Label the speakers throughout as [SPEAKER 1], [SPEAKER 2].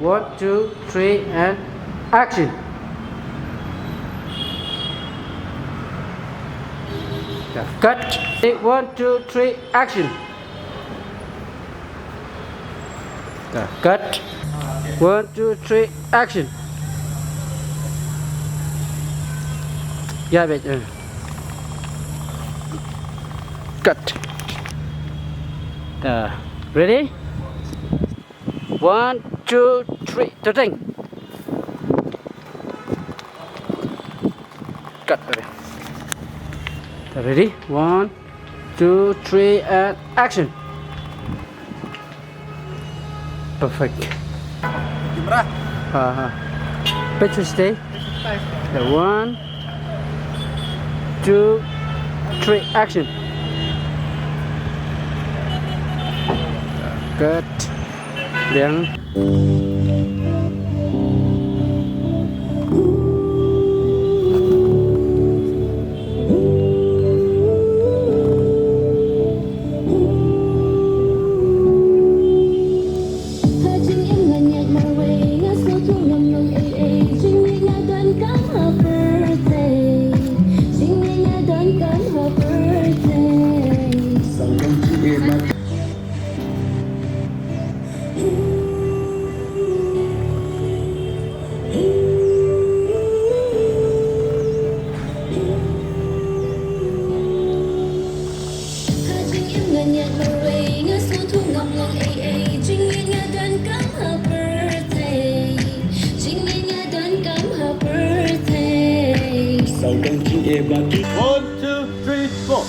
[SPEAKER 1] 1, 2, 3, and action. Cut. 1, 2, 3, action. Cut. 1, 2, 3, action. Yeah, wait. Cut. Ready? 1, 2, 3, starting. Cut. Ready? 1, 2, 3, and action. Perfect.
[SPEAKER 2] Camera.
[SPEAKER 1] Better stay. 1, 2, 3, action. Cut. Then
[SPEAKER 2] One, two, three, four.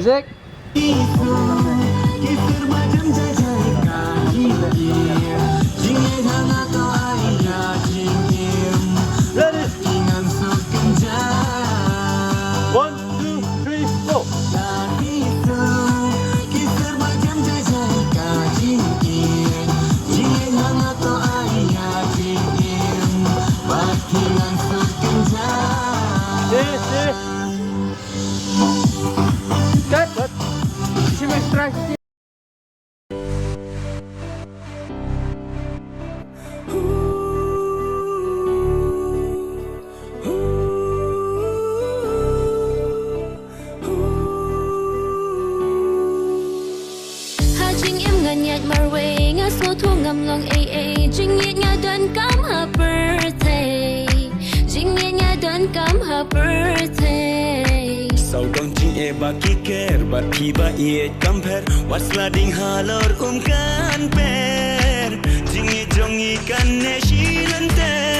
[SPEAKER 1] music.
[SPEAKER 2] Ready? 1, 2, 3, four.
[SPEAKER 1] Cut. Isi extra.
[SPEAKER 3] Ngam long a jing nya don come her birthday jing nya don come her birthday
[SPEAKER 4] sau dong jing e ba ki ker ba thi ba e compare what's lading halor kan per jing e jong i kan ne shilan te